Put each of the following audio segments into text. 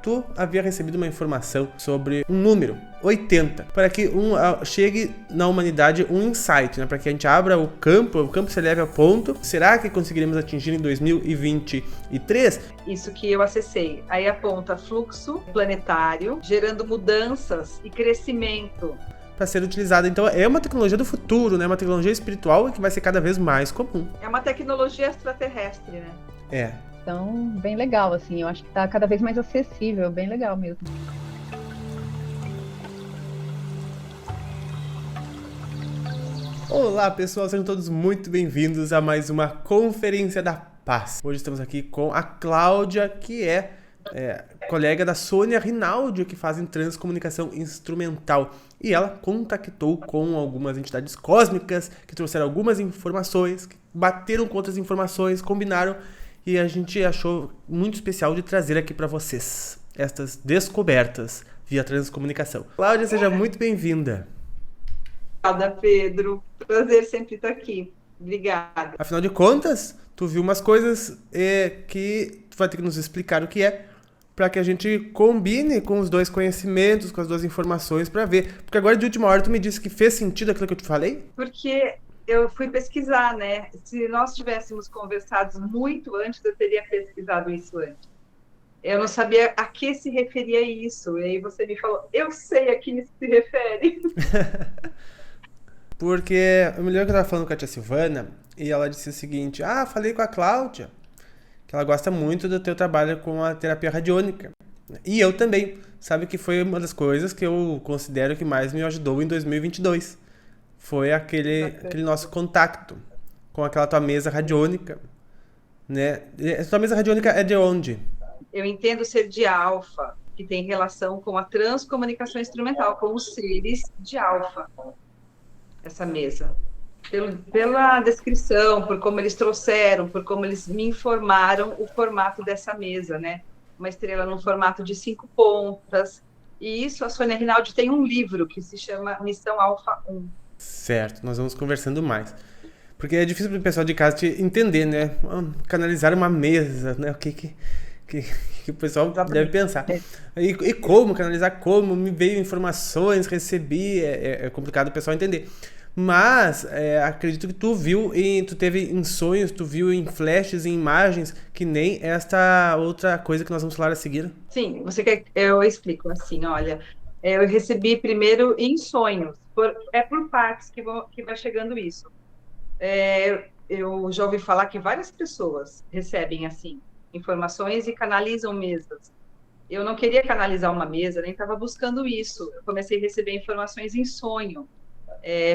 Tu havia recebido uma informação sobre um número, 80, para que chegue na humanidade um insight, né? Para que a gente abra o campo se leve ao ponto. Será que conseguiremos atingir em 2023? Isso que eu acessei. Aí aponta fluxo planetário, gerando mudanças e crescimento. Para ser utilizada. Então é uma tecnologia do futuro, né? Uma tecnologia espiritual que vai ser cada vez mais comum. É uma tecnologia extraterrestre, né? É. Então, bem legal, assim, eu acho que tá cada vez mais acessível, bem legal mesmo. Olá pessoal, sejam todos muito bem-vindos a mais uma Conferência da Paz. Hoje estamos aqui com a Cláudia, que é colega da Sônia Rinaldi, que fazem transcomunicação instrumental. E ela contactou com algumas entidades cósmicas que trouxeram algumas informações, que bateram com outras informações, combinaram. E a gente achou muito especial de trazer aqui para vocês estas descobertas via transcomunicação. Cláudia, seja muito bem-vinda. Obrigada, Pedro. Prazer sempre estar aqui. Obrigada. Afinal de contas, tu viu umas coisas que tu vai ter que nos explicar o que é, para que a gente combine com os dois conhecimentos, com as duas informações, para ver. Porque agora, de última hora, tu me disse que fez sentido aquilo que eu te falei? Porque eu fui pesquisar, né? Se nós tivéssemos conversado muito antes, eu teria pesquisado isso antes. Eu não sabia a que se referia isso. E aí você me falou, eu sei a que isso se refere. Porque eu me lembro que eu estava falando com a tia Silvana e ela disse o seguinte, falei com a Cláudia, que ela gosta muito do teu trabalho com a terapia radiônica. E eu também. Sabe que foi uma das coisas que eu considero que mais me ajudou em 2022. Foi aquele nosso contato com aquela tua mesa radiônica, né? A tua mesa radiônica é de onde? Eu entendo ser de alfa, que tem relação com a transcomunicação instrumental, com os seres de alfa, essa mesa. Pela descrição, por como eles trouxeram, por como eles me informaram o formato dessa mesa, né? Uma estrela num formato de 5 pontas. E isso, a Sônia Rinaldi tem um livro que se chama Missão Alfa 1. Certo, nós vamos conversando mais. Porque é difícil para o pessoal de casa te entender, né? Canalizar uma mesa, né? O que o pessoal deve pensar. E como canalizar, como me veio informações, recebi, é complicado o pessoal entender. Mas acredito que tu viu, tu teve em sonhos, tu viu em flashes, em imagens, que nem esta outra coisa que nós vamos falar a seguir. Sim, você quer eu explico assim, olha, eu recebi primeiro em sonhos, por partes que vai chegando isso. Eu já ouvi falar que várias pessoas recebem assim informações e canalizam mesas. Eu não queria canalizar uma mesa, nem estava buscando isso. Eu comecei a receber informações em sonho.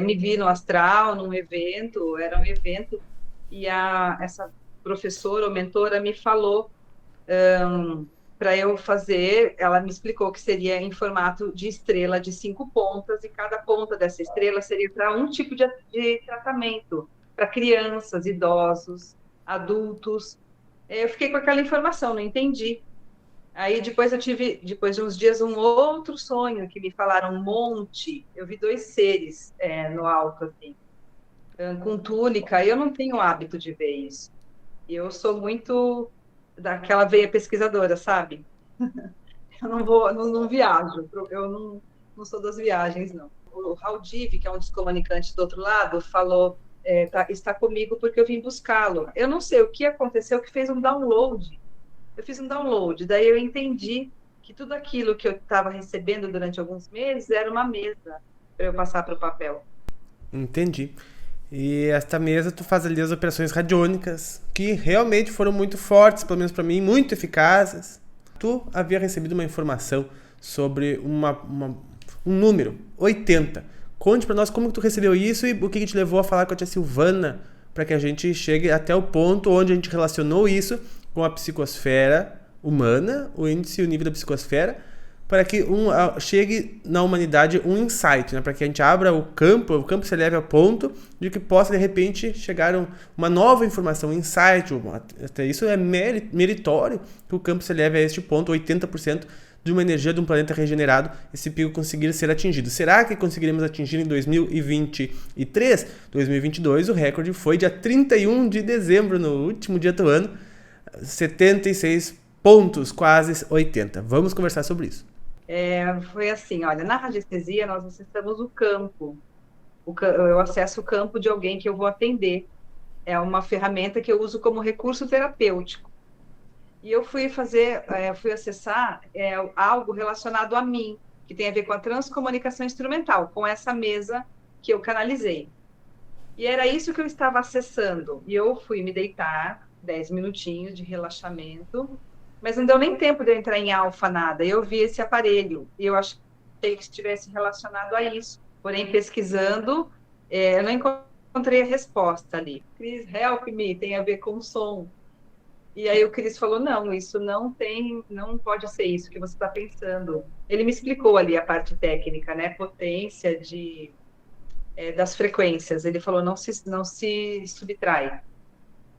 Me vi no astral, num evento, era um evento, e essa professora ou mentora me falou para eu fazer, ela me explicou que seria em formato de estrela de 5 pontas, e cada ponta dessa estrela seria para um tipo de tratamento, para crianças, idosos, adultos. Eu fiquei com aquela informação, não entendi. Aí depois depois de uns dias, um outro sonho que me falaram um monte. Eu vi 2 seres no alto, assim, com túnica. Eu não tenho o hábito de ver isso. Eu sou muito daquela veia pesquisadora, sabe? Eu não viajo. Eu não sou das viagens, não. O Haldiv, que é um dos comunicantes do outro lado, falou, está comigo porque eu vim buscá-lo. Eu não sei o que aconteceu, que fez um download. Eu fiz um download, daí eu entendi que tudo aquilo que eu estava recebendo durante alguns meses era uma mesa para eu passar para o papel. Entendi. E esta mesa tu faz ali as operações radiônicas, que realmente foram muito fortes, pelo menos para mim, muito eficazes. Tu havia recebido uma informação sobre um número, 80. Conte para nós como que tu recebeu isso e o que te levou a falar com a tia Silvana, para que a gente chegue até o ponto onde a gente relacionou isso com a psicosfera humana, o índice e o nível da psicosfera, para que chegue na humanidade um insight, né? Para que a gente abra o campo se leve ao ponto de que possa, de repente, chegar uma nova informação, um insight. Até isso é meritório que o campo se leve a este ponto, 80% de uma energia de um planeta regenerado, esse pico conseguir ser atingido. Será que conseguiremos atingir em 2023? 2022, o recorde foi dia 31 de dezembro, no último dia do ano, 76 pontos, quase 80. Vamos conversar sobre isso. Foi assim, olha, na radiestesia nós acessamos o campo. Eu acesso o campo de alguém que eu vou atender. É uma ferramenta que eu uso como recurso terapêutico. E eu fui acessar algo relacionado a mim, que tem a ver com a transcomunicação instrumental, com essa mesa que eu canalizei. E era isso que eu estava acessando. E eu fui me deitar, 10 minutinhos de relaxamento, mas não deu nem tempo de eu entrar em alfa, nada. Eu vi esse aparelho e eu achei que estivesse relacionado a isso. Porém, pesquisando, eu não encontrei a resposta ali. Cris, help me, tem a ver com som. E aí o Cris falou, não, isso não pode ser isso que você está pensando. Ele me explicou ali a parte técnica, né? Potência das frequências. Ele falou, não se subtrai.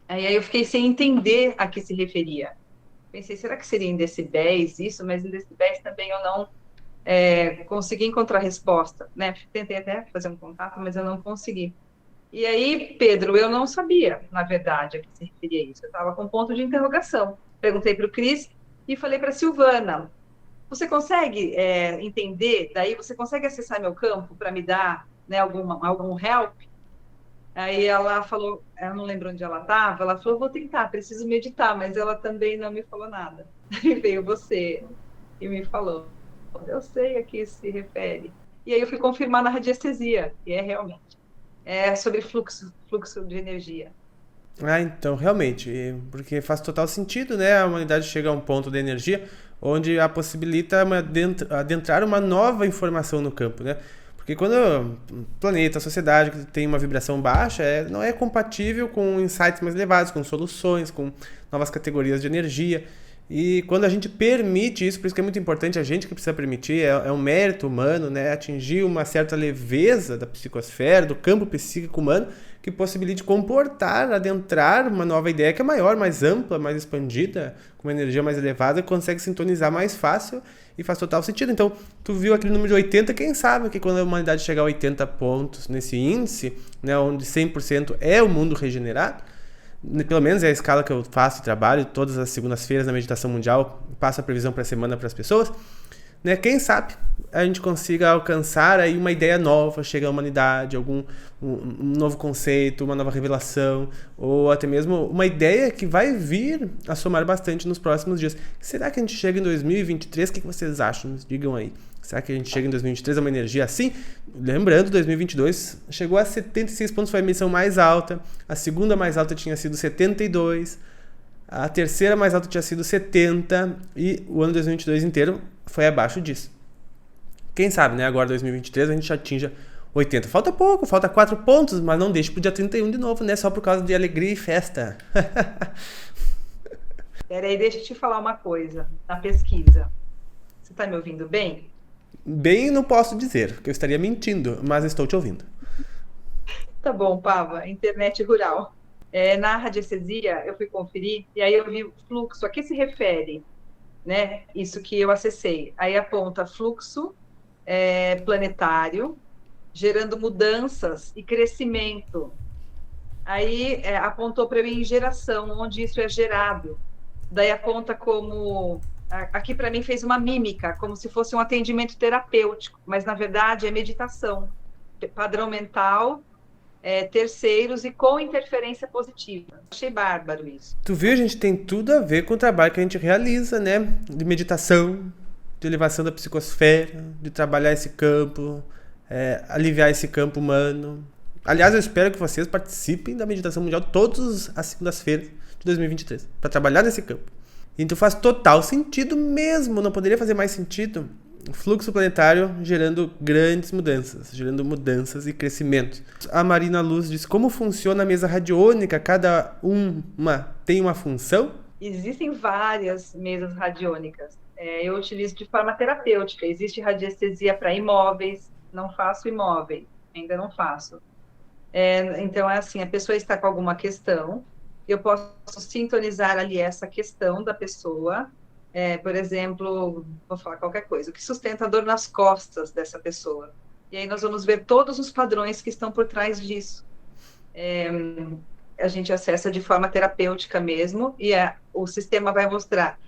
Aí eu fiquei sem entender a que se referia. Pensei, será que seria em decibéis isso? Mas em decibéis também eu não consegui encontrar resposta, né? Tentei até fazer um contato, mas eu não consegui. E aí, Pedro, eu não sabia, na verdade, a que se referia isso. Eu estava com ponto de interrogação. Perguntei para o Cris e falei para a Silvana, você consegue entender? Daí você consegue acessar meu campo para me dar, né, algum help? Aí ela falou, eu não lembro onde ela estava, ela falou, vou tentar, preciso meditar, mas ela também não me falou nada. Aí veio você e me falou, eu sei a que se refere. E aí eu fui confirmar na radiestesia, e realmente. É sobre fluxo de energia. Então, realmente, porque faz total sentido, né? A humanidade chega a um ponto de energia onde a possibilita adentrar uma nova informação no campo, né? Porque quando o planeta, a sociedade tem uma vibração baixa, não é compatível com insights mais elevados, com soluções, com novas categorias de energia. E quando a gente permite isso, por isso que é muito importante a gente que precisa permitir, é um mérito humano, né, atingir uma certa leveza da psicosfera, do campo psíquico humano, que possibilite comportar, adentrar uma nova ideia que é maior, mais ampla, mais expandida, com uma energia mais elevada, consegue sintonizar mais fácil e faz total sentido. Então, tu viu aquele número de 80, quem sabe que quando a humanidade chegar a 80 pontos nesse índice, né, onde 100% é o mundo regenerado, pelo menos é a escala que eu faço e trabalho, todas as segundas-feiras na meditação mundial, passo a previsão para a semana para as pessoas, né? Quem sabe a gente consiga alcançar aí uma ideia nova, chega à humanidade, um novo conceito, uma nova revelação, ou até mesmo uma ideia que vai vir a somar bastante nos próximos dias. Será que a gente chega em 2023? O que vocês acham? Nos digam aí. Será que a gente chega em 2023 a uma energia assim? Lembrando, 2022 chegou a 76 pontos, foi a emissão mais alta. A segunda mais alta tinha sido 72. A terceira mais alta tinha sido 70. E o ano 2022 inteiro foi abaixo disso. Quem sabe, né? Agora, 2023, a gente atinja 80. Falta pouco, falta 4 pontos, mas não deixe pro dia 31 de novo, né? Só por causa de alegria e festa. Peraí, deixa eu te falar uma coisa. Na pesquisa, você tá me ouvindo bem? Bem, não posso dizer, porque eu estaria mentindo, mas estou te ouvindo. Tá bom, Pava, internet rural. Na radiestesia, eu fui conferir, e aí eu vi o fluxo, a que se refere, né? Isso que eu acessei. Aí aponta fluxo planetário, gerando mudanças e crescimento. Aí apontou para mim geração, onde isso é gerado. Daí aponta como... Aqui, para mim, fez uma mímica, como se fosse um atendimento terapêutico, mas, na verdade, é meditação. Padrão mental, terceiros e com interferência positiva. Achei bárbaro isso. Tu viu, a gente tem tudo a ver com o trabalho que a gente realiza, né? De meditação, de elevação da psicosfera, de trabalhar esse campo, aliviar esse campo humano. Aliás, eu espero que vocês participem da meditação mundial todas as segundas-feiras de 2023, para trabalhar nesse campo. Então faz total sentido mesmo, não poderia fazer mais sentido. Fluxo planetário gerando grandes mudanças, gerando mudanças e crescimento. A Marina Luz diz, como funciona a mesa radiônica? Cada uma tem uma função? Existem várias mesas radiônicas. Eu utilizo de forma terapêutica. Existe radiestesia para imóveis, não faço imóveis, ainda não faço. Então é assim, a pessoa está com alguma questão, eu posso sintonizar ali essa questão da pessoa, por exemplo, vou falar qualquer coisa, o que sustenta a dor nas costas dessa pessoa. E aí nós vamos ver todos os padrões que estão por trás disso. A gente acessa de forma terapêutica mesmo, e o sistema vai mostrar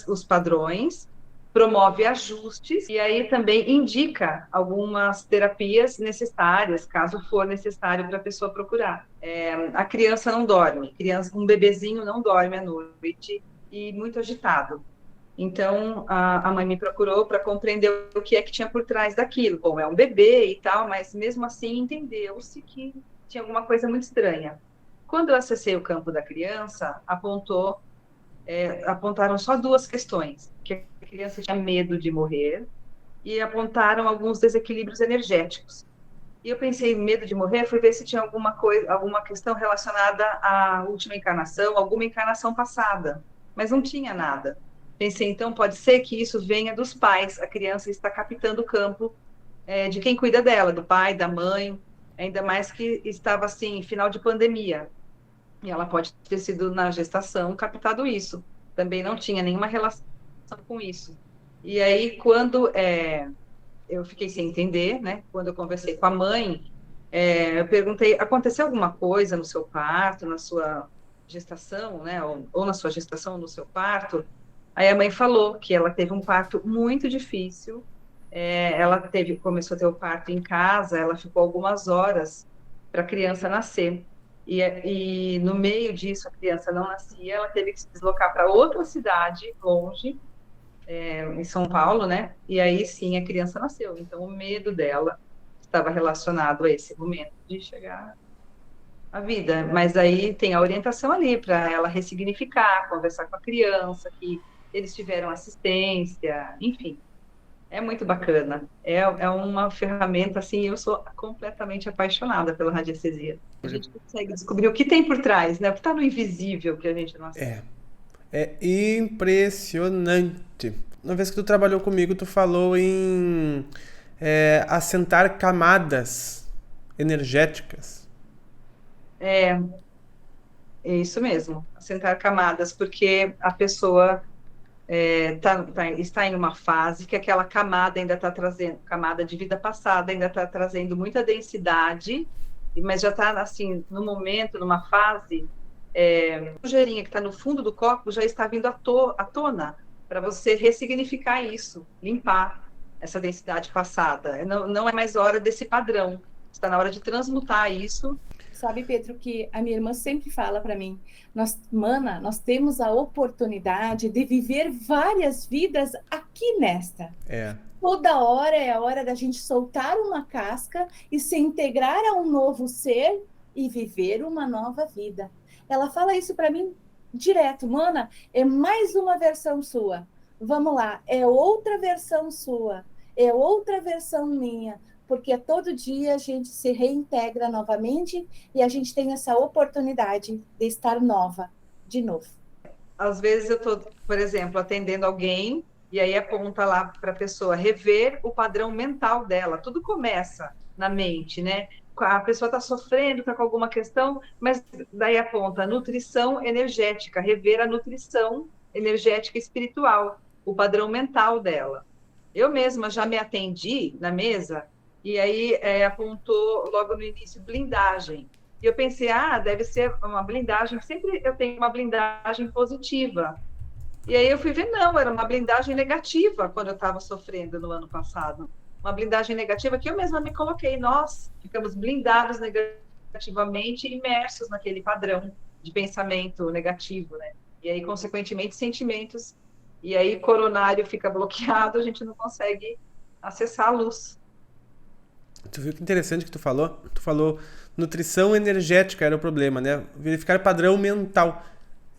os padrões, promove ajustes e aí também indica algumas terapias necessárias, caso for necessário para a pessoa procurar. A criança não dorme, um bebezinho não dorme à noite e muito agitado. Então, a mãe me procurou para compreender o que é que tinha por trás daquilo. Bom, é um bebê e tal, mas mesmo assim entendeu-se que tinha alguma coisa muito estranha. Quando eu acessei o campo da criança, apontaram só duas questões, que a criança tinha medo de morrer e apontaram alguns desequilíbrios energéticos. E eu pensei, medo de morrer, fui ver se tinha alguma questão relacionada à última encarnação, alguma encarnação passada, mas não tinha nada. Pensei, então, pode ser que isso venha dos pais, a criança está captando o campo de quem cuida dela, do pai, da mãe, ainda mais que estava, assim, final de pandemia, e ela pode ter sido, na gestação, captado isso. Também não tinha nenhuma relação com isso. E aí, quando eu fiquei sem entender, né? Quando eu conversei com a mãe, eu perguntei, aconteceu alguma coisa no seu parto, na sua gestação, né? Ou na sua gestação, ou no seu parto? Aí a mãe falou que ela teve um parto muito difícil, começou a ter o parto em casa, ela ficou algumas horas para a criança nascer. E no meio disso, a criança não nascia, ela teve que se deslocar para outra cidade, longe, em São Paulo, né? E aí sim a criança nasceu. Então o medo dela estava relacionado a esse momento de chegar à vida. Mas aí tem a orientação ali para ela ressignificar, conversar com a criança, que eles tiveram assistência, enfim. É muito bacana. É uma ferramenta, assim, eu sou completamente apaixonada pela radiestesia. A gente consegue descobrir o que tem por trás, né? O que está no invisível que a gente não aceita. É impressionante. Uma vez que tu trabalhou comigo, tu falou em assentar camadas energéticas. É isso mesmo, assentar camadas, porque a pessoa está em uma fase que aquela camada ainda está trazendo, camada de vida passada, ainda está trazendo muita densidade, mas já está, assim, no momento, numa fase, a sujeirinha que está no fundo do copo já está vindo à tona, para você ressignificar isso, limpar essa densidade passada. Não é mais hora desse padrão, está na hora de transmutar isso. Sabe, Pedro, que a minha irmã sempre fala para mim, Mana, nós temos a oportunidade de viver várias vidas aqui nesta. Toda hora é a hora da gente soltar uma casca e se integrar a um novo ser e viver uma nova vida. Ela fala isso para mim direto, Mana, é mais uma versão sua. Vamos lá, é outra versão sua, é outra versão minha. Porque todo dia a gente se reintegra novamente e a gente tem essa oportunidade de estar nova, de novo. Às vezes eu estou, por exemplo, atendendo alguém e aí aponta lá para a pessoa rever o padrão mental dela. Tudo começa na mente, né? A pessoa está sofrendo, está com alguma questão, mas daí aponta nutrição energética, rever a nutrição energética espiritual, o padrão mental dela. Eu mesma já me atendi na mesa. E aí apontou logo no início blindagem. E eu pensei, deve ser uma blindagem, sempre eu tenho uma blindagem positiva. E aí eu fui ver, não, era uma blindagem negativa quando eu estava sofrendo no ano passado. Uma blindagem negativa que eu mesma me coloquei. Nós ficamos blindados negativamente, imersos naquele padrão de pensamento negativo, né? E aí, consequentemente, sentimentos. E aí, coronário fica bloqueado, a gente não consegue acessar a luz. Tu viu que interessante que tu falou? Tu falou nutrição energética era o problema, né? Verificar padrão mental.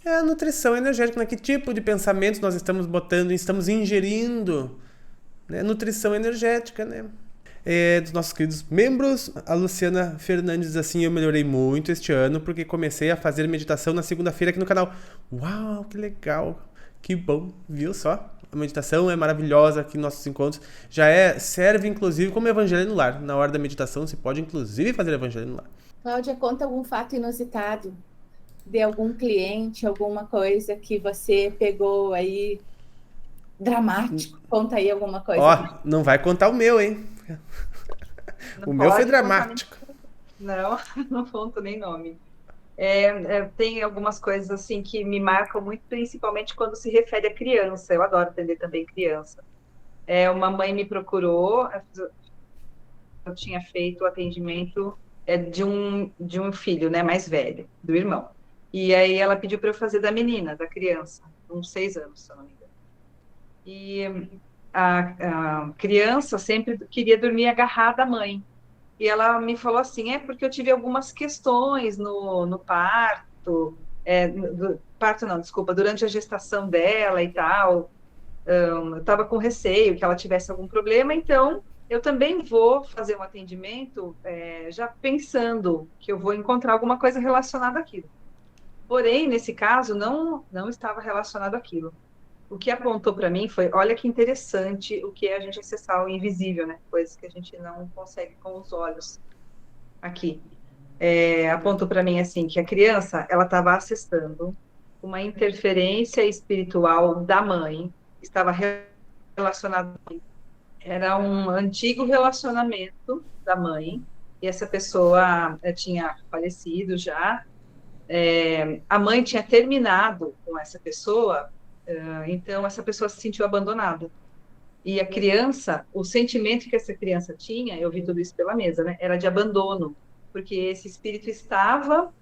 É a nutrição energética, né? Que tipo de pensamentos nós estamos botando, estamos ingerindo, né? Nutrição energética, né? Dos nossos queridos membros, a Luciana Fernandes diz assim: eu melhorei muito este ano porque comecei a fazer meditação na segunda-feira aqui no canal. Uau, que legal, que bom, viu só? A meditação é maravilhosa aqui nos nossos encontros. Serve, inclusive, como evangelho no lar. Na hora da meditação, se pode, inclusive, fazer evangelho no lar. Cláudia, conta algum fato inusitado de algum cliente, alguma coisa que você pegou aí dramático. Conta aí alguma coisa. Não vai contar o meu, hein? O meu foi dramático. Não conto nem nome. Tem algumas coisas assim que me marcam muito, principalmente quando se refere a criança. Eu adoro atender também criança. Uma mãe me procurou, eu tinha feito o atendimento de um filho, né, mais velho, do irmão. E aí ela pediu para eu fazer da menina, da criança, uns 6 anos, se eu não me engano. E a criança sempre queria dormir agarrada à mãe. E ela me falou assim, porque eu tive algumas questões no parto, parto não, desculpa, durante a gestação dela e tal, eu estava com receio que ela tivesse algum problema, então eu também vou fazer um atendimento já pensando que eu vou encontrar alguma coisa relacionada àquilo. Porém, nesse caso, não estava relacionado àquilo. O que apontou para mim foi, olha que interessante o que é a gente acessar o invisível, né? Coisas que a gente não consegue com os olhos aqui. Apontou para mim assim que a criança ela estava acessando uma interferência espiritual da mãe, estava relacionado, era um antigo relacionamento da mãe e essa pessoa tinha falecido já. A mãe tinha terminado com essa pessoa. Então, essa pessoa se sentiu abandonada. E a criança, o sentimento que essa criança tinha, eu vi tudo isso pela mesa, né? Era de abandono, porque esse espírito estava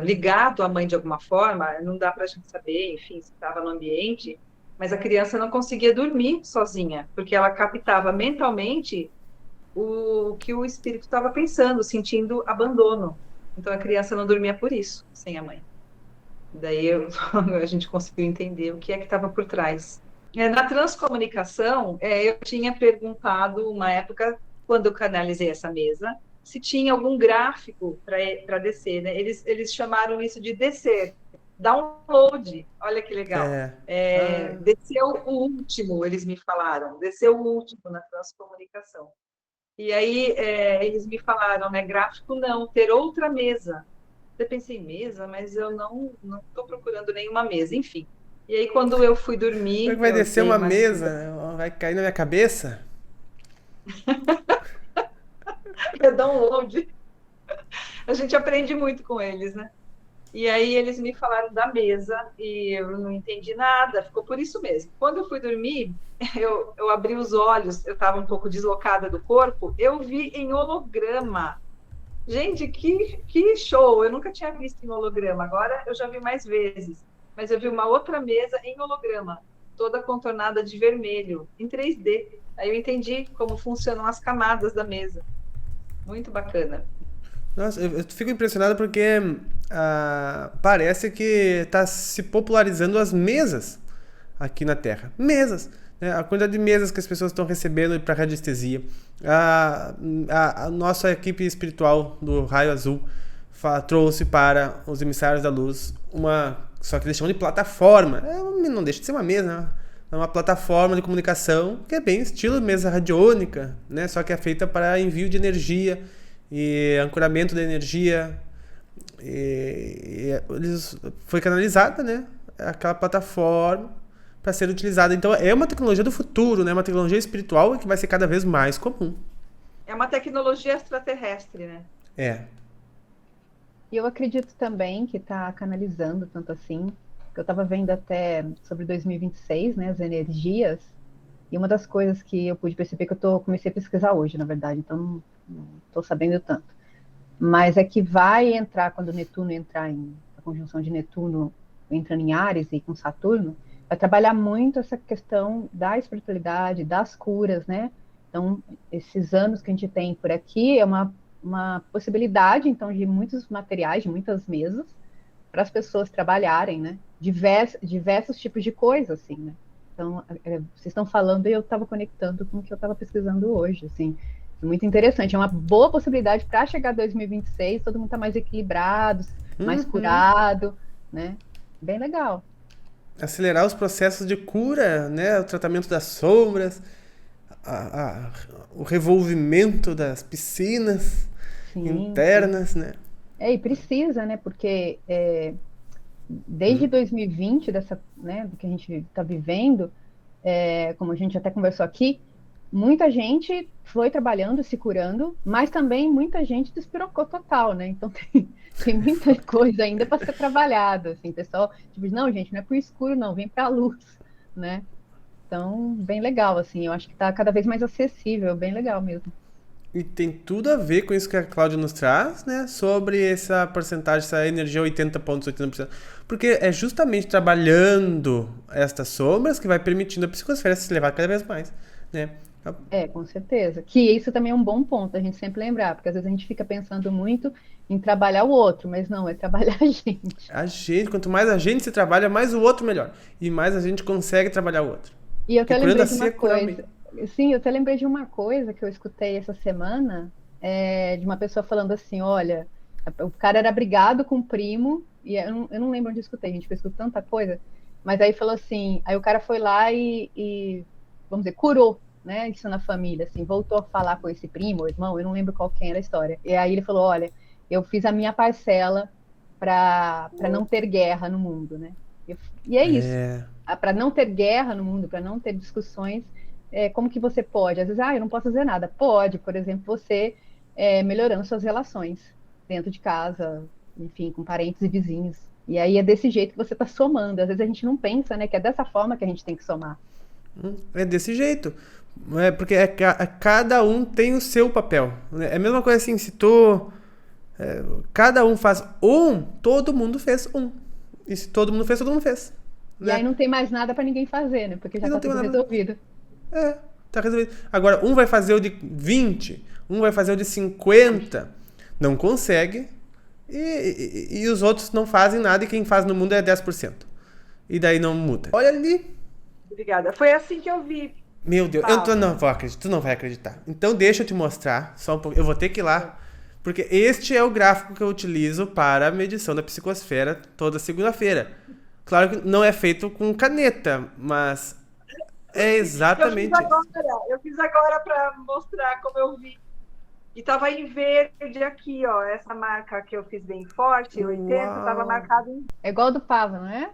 ligado à mãe de alguma forma, não dá para a gente saber, enfim, se estava no ambiente, mas a criança não conseguia dormir sozinha, porque ela captava mentalmente o que o espírito estava pensando, sentindo abandono. Então, a criança não dormia por isso, sem a mãe. Daí a gente conseguiu entender o que é que estava por trás. Na transcomunicação, eu tinha perguntado, uma época, quando eu canalizei essa mesa, se tinha algum gráfico para descer, né? Eles chamaram isso de descer, download, olha que legal. Desceu o último, eles me falaram, desceu o último na transcomunicação. E aí eles me falaram, né, gráfico não, ter outra mesa. Eu pensei, mesa? Mas eu não estou procurando nenhuma mesa, enfim. E aí, quando eu fui dormir... Como é que vai descer uma mesa? Vai cair na minha cabeça? É download. A gente aprende muito com eles, né? E aí, eles me falaram da mesa e eu não entendi nada, ficou por isso mesmo. Quando eu fui dormir, eu abri os olhos, eu estava um pouco deslocada do corpo, eu vi em holograma. Gente, que show! Eu nunca tinha visto em holograma, agora eu já vi mais vezes. Mas eu vi uma outra mesa em holograma, toda contornada de vermelho, em 3D. Aí eu entendi como funcionam as camadas da mesa. Muito bacana. Nossa, eu fico impressionado porque parece que está se popularizando as mesas aqui na Terra. Mesas! A quantidade de mesas que as pessoas estão recebendo para radiestesia. A nossa equipe espiritual do Raio Azul trouxe para os emissários da luz só que eles chamam de plataforma. Não deixa de ser uma mesa, né? É uma plataforma de comunicação que é bem estilo mesa radiônica, né? Só que é feita para envio de energia e ancoramento da energia. Foi canalizada, né? Aquela plataforma para ser utilizada. Então, é uma tecnologia do futuro, né? Uma tecnologia espiritual que vai ser cada vez mais comum. É uma tecnologia extraterrestre, né? E eu acredito também que está canalizando tanto assim, que eu estava vendo até sobre 2026, né, as energias, e uma das coisas que eu pude perceber que comecei a pesquisar hoje, na verdade, então não estou sabendo tanto, mas é que vai entrar, quando Netuno entrar a conjunção de Netuno entrando em Áries e com Saturno, vai trabalhar muito essa questão da espiritualidade, das curas, né? Então, esses anos que a gente tem por aqui é uma possibilidade, então, de muitos materiais, de muitas mesas, para as pessoas trabalharem, né? Diversos tipos de coisas, assim, né? Então, vocês estão falando e eu estava conectando com o que eu estava pesquisando hoje, assim. Muito interessante, é uma boa possibilidade para chegar a 2026, todo mundo está mais equilibrado, mais curado, né? Bem legal. Acelerar os processos de cura, né? O tratamento das sombras, o revolvimento das piscinas internas, né? E precisa, né? Porque desde 2020, do que a gente está vivendo, como a gente até conversou aqui, muita gente foi trabalhando, se curando, mas também muita gente despirocou total, né? Então Tem muita coisa ainda para ser trabalhada, assim, pessoal, tipo, não, gente, não é pro escuro, não, vem pra luz, né? Então, bem legal, assim, eu acho que tá cada vez mais acessível, bem legal mesmo. E tem tudo a ver com isso que a Cláudia nos traz, né? Sobre essa porcentagem, essa energia 80 pontos, 80%. Porque é justamente trabalhando estas sombras que vai permitindo a psicosfera se elevar cada vez mais, né? Com certeza. Que isso também é um bom ponto, a gente sempre lembrar, porque às vezes a gente fica pensando muito em trabalhar o outro, mas não, é trabalhar a gente. A gente, quanto mais a gente se trabalha, mais o outro melhor. E mais a gente consegue trabalhar o outro. E eu até lembrei de uma coisa. Sim, eu até lembrei de uma coisa que eu escutei essa semana, de uma pessoa falando assim, olha, o cara era brigado com o primo, e eu não lembro onde eu escutei, gente, eu escuto tanta coisa, mas aí falou assim, aí o cara foi lá e vamos dizer, curou, né, isso na família, assim, voltou a falar com esse primo, ou irmão, eu não lembro qual era a história, e aí ele falou, olha, eu fiz a minha parcela para não ter guerra no mundo, né, e é isso, para não ter guerra no mundo, para não ter discussões, como que você pode? Às vezes, eu não posso fazer nada. Pode, por exemplo, você melhorando suas relações dentro de casa, enfim, com parentes e vizinhos. E aí é desse jeito que você está somando. Às vezes a gente não pensa, né, que é dessa forma que a gente tem que somar. É desse jeito. Porque cada um tem o seu papel. É a mesma coisa assim, se cada um faz todo mundo fez um. E se todo mundo fez. E né? aí não tem mais nada para ninguém fazer, né? Porque já está tudo resolvido. Tá resolvido. Agora, um vai fazer o de 20, um vai fazer o de 50, não consegue, e os outros não fazem nada, e quem faz no mundo é 10%. E daí não muda. Olha ali. Obrigada. Foi assim que eu vi. Meu Deus, tu não vai acreditar. Então deixa eu te mostrar, só um pouco. Eu vou ter que ir lá, porque este é o gráfico que eu utilizo para a medição da psicosfera toda segunda-feira. Claro que não é feito com caneta, mas é exatamente eu fiz agora para mostrar como eu vi. E tava em verde aqui, ó. Essa marca que eu fiz bem forte, 80, tava marcado em... É igual do Pava, não é?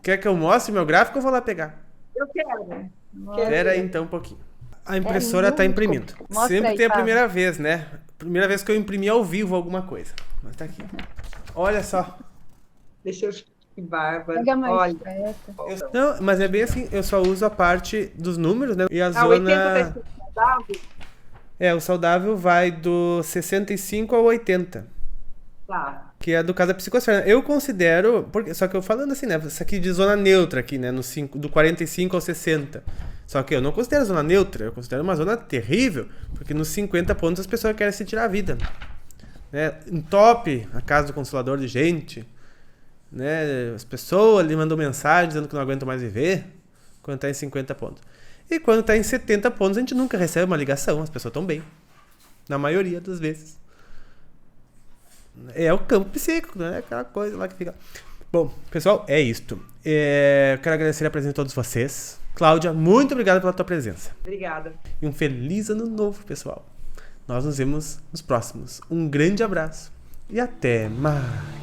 Quer que eu mostre meu gráfico ou vou lá pegar? Eu quero. Espera aí então um pouquinho. A impressora tá imprimindo. Mostra Sempre aí, tem a Pava. primeira vez, né? Primeira vez que eu imprimi ao vivo alguma coisa. Mas tá aqui. Olha só. Deixa eu... Que bárbaro. Pega mais Olha. perto. Não, mas é bem assim, eu só uso a parte dos números, né? E a 80 zona... tá saudável? O saudável vai do 65 ao 80. Tá. Que é do caso da psicosfera. Eu considero... Só que eu falando assim, né? Isso aqui de zona neutra aqui, né? Do 45 ao 60. Só que eu não considero zona neutra. Eu considero uma zona terrível. Porque nos 50 pontos as pessoas querem se tirar a vida. Né? Entope a casa do Consolador de gente. Né? As pessoas ali mandam mensagem dizendo que não aguentam mais viver. Quando está em 50 pontos. E quando está em 70 pontos, a gente nunca recebe uma ligação. As pessoas estão bem. Na maioria das vezes. É o campo psíquico, né? Aquela coisa lá que fica... Bom, pessoal, é isto. Quero agradecer a presença de todos vocês. Cláudia, muito obrigado pela tua presença. Obrigada. E um feliz ano novo, pessoal. Nós nos vemos nos próximos. Um grande abraço e até mais.